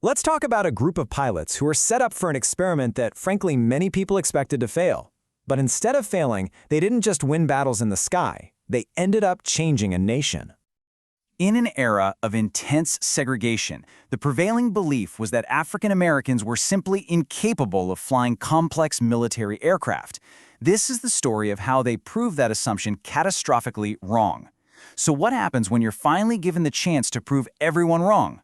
Let's talk about a group of pilots who were set up for an experiment that, frankly, many people expected to fail. But instead of failing, they didn't just win battles in the sky. They ended up changing a nation. In an era of intense segregation, the prevailing belief was that African Americans were simply incapable of flying complex military aircraft. This is the story of how they proved that assumption catastrophically wrong. So what happens when you're finally given the chance to prove everyone wrong?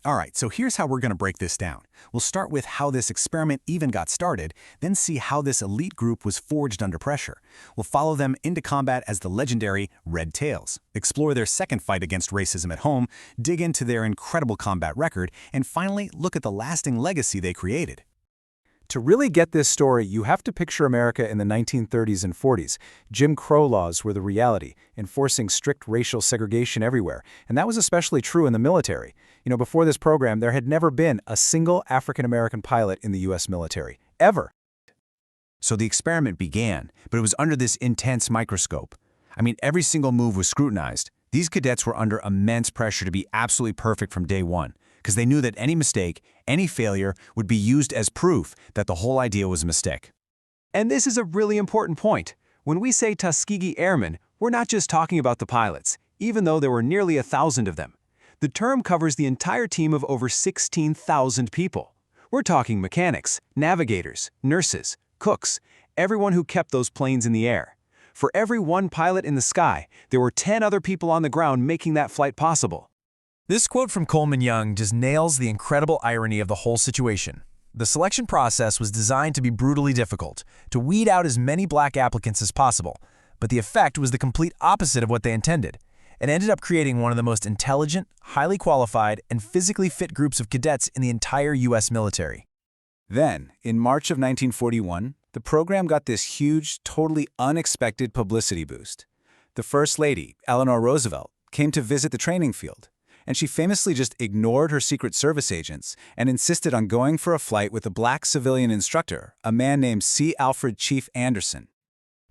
All right, so here's how we're going to break this down. We'll start with how this experiment even got started, then see how this elite group was forged under pressure. We'll follow them into combat as the legendary Red Tails, explore their second fight against racism at home, dig into their incredible combat record, and finally look at the lasting legacy they created. To really get this story, you have to picture America in the 1930s and 40s. Jim Crow laws were the reality, enforcing strict racial segregation everywhere, and that was especially true in the military. Before this program, there had never been a single African-American pilot in the U.S. military, ever. So the experiment began, but it was under this intense microscope. Every single move was scrutinized. These cadets were under immense pressure to be absolutely perfect from day one, because they knew that any mistake, any failure, would be used as proof that the whole idea was a mistake. And this is a really important point. When we say Tuskegee Airmen, we're not just talking about the pilots, even though there were nearly 1,000 of them. The term covers the entire team of over 16,000 people. We're talking mechanics, navigators, nurses, cooks, everyone who kept those planes in the air. For every one pilot in the sky, there were 10 other people on the ground making that flight possible. This quote from Coleman Young just nails the incredible irony of the whole situation. The selection process was designed to be brutally difficult, to weed out as many black applicants as possible, but the effect was the complete opposite of what they intended. It ended up creating one of the most intelligent, highly qualified, and physically fit groups of cadets in the entire U.S. military. Then, in March of 1941, the program got this huge, totally unexpected publicity boost. The First Lady, Eleanor Roosevelt, came to visit the training field, and she famously just ignored her Secret Service agents and insisted on going for a flight with a black civilian instructor, a man named C. Alfred Chief Anderson.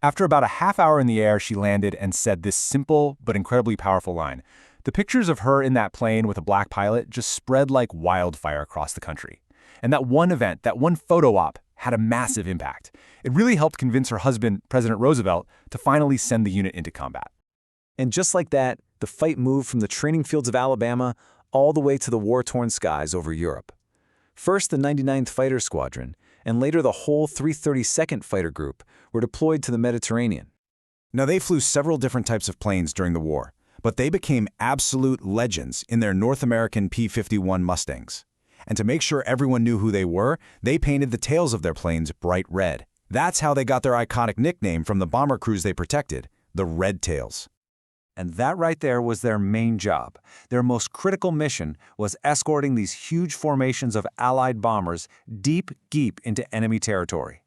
After about a half hour in the air, she landed and said this simple but incredibly powerful line. The pictures of her in that plane with a black pilot just spread like wildfire across the country. And that one event, that one photo op, had a massive impact. It really helped convince her husband, President Roosevelt, to finally send the unit into combat. And just like that, the fight moved from the training fields of Alabama all the way to the war-torn skies over Europe. First, the 99th Fighter Squadron, and later the whole 332nd Fighter Group, were deployed to the Mediterranean. Now, they flew several different types of planes during the war, but they became absolute legends in their North American P-51 Mustangs. And to make sure everyone knew who they were, they painted the tails of their planes bright red. That's how they got their iconic nickname from the bomber crews they protected, the Red Tails. And that right there was their main job. Their most critical mission was escorting these huge formations of Allied bombers deep into enemy territory.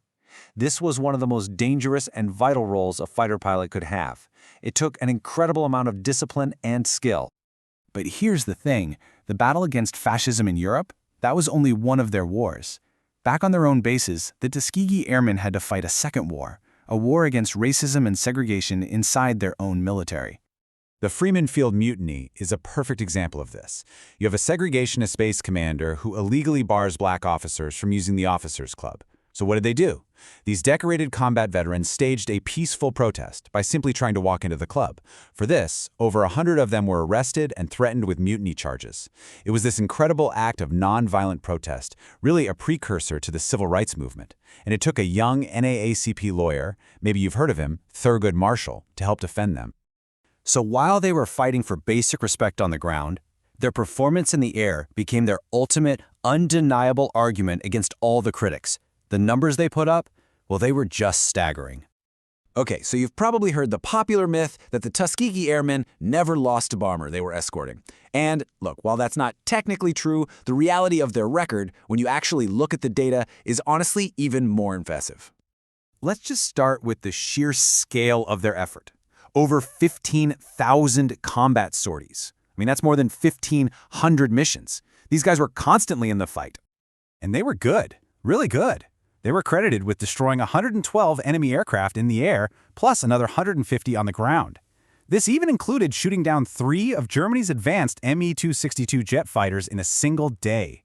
This was one of the most dangerous and vital roles a fighter pilot could have. It took an incredible amount of discipline and skill. But here's the thing, the battle against fascism in Europe, that was only one of their wars. Back on their own bases, the Tuskegee Airmen had to fight a second war, a war against racism and segregation inside their own military. The Freeman Field Mutiny is a perfect example of this. You have a segregationist base commander who illegally bars black officers from using the officers' club. So what did they do? These decorated combat veterans staged a peaceful protest by simply trying to walk into the club. For this, over 100 of them were arrested and threatened with mutiny charges. It was this incredible act of nonviolent protest, really a precursor to the civil rights movement. And it took a young NAACP lawyer, maybe you've heard of him, Thurgood Marshall, to help defend them. So while they were fighting for basic respect on the ground, their performance in the air became their ultimate, undeniable argument against all the critics. The numbers they put up, well, they were just staggering. Okay, so you've probably heard the popular myth that the Tuskegee Airmen never lost a bomber they were escorting. And look, while that's not technically true, the reality of their record, when you actually look at the data, is honestly even more impressive. Let's just start with the sheer scale of their effort. Over 15,000 combat sorties. That's more than 1,500 missions. These guys were constantly in the fight. And they were good, really good. They were credited with destroying 112 enemy aircraft in the air, plus another 150 on the ground. This even included shooting down 3 of Germany's advanced Me-262 jet fighters in a single day.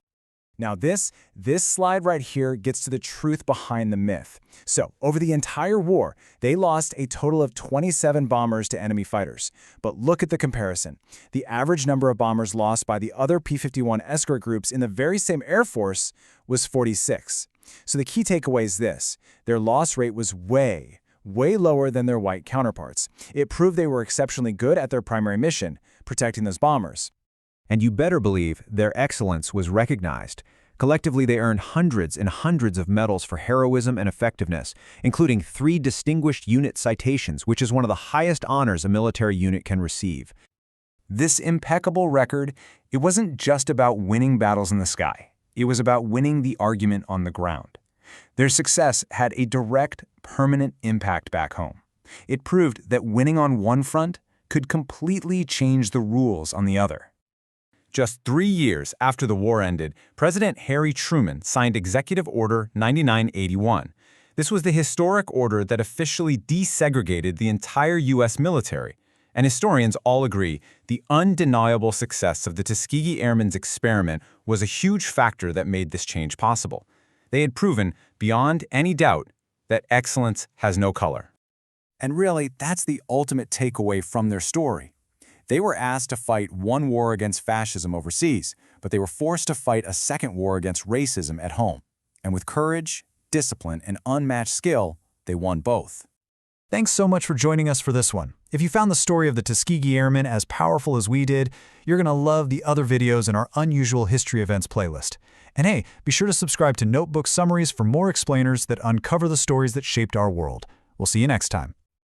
Now this slide right here gets to the truth behind the myth. So, over the entire war, they lost a total of 27 bombers to enemy fighters. But look at the comparison. The average number of bombers lost by the other P-51 escort groups in the very same Air Force was 46. So the key takeaway is this: their loss rate was way lower than their white counterparts. It proved they were exceptionally good at their primary mission, protecting those bombers. And you better believe their excellence was recognized. Collectively, they earned hundreds and hundreds of medals for heroism and effectiveness, including 3 Distinguished Unit Citations, which is one of the highest honors a military unit can receive. This impeccable record, it wasn't just about winning battles in the sky. It was about winning the argument on the ground. Their success had a direct, permanent impact back home. It proved that winning on one front could completely change the rules on the other. Just 3 years after the war ended, President Harry Truman signed Executive Order 9981. This was the historic order that officially desegregated the entire U.S. military. And historians all agree the undeniable success of the Tuskegee Airmen's experiment was a huge factor that made this change possible. They had proven, beyond any doubt, that excellence has no color. And really, that's the ultimate takeaway from their story. They were asked to fight one war against fascism overseas, but they were forced to fight a second war against racism at home. And with courage, discipline, and unmatched skill, they won both. Thanks so much for joining us for this one. If you found the story of the Tuskegee Airmen as powerful as we did, you're going to love the other videos in our Unusual History Events playlist. And hey, be sure to subscribe to Notebook Summaries for more explainers that uncover the stories that shaped our world. We'll see you next time.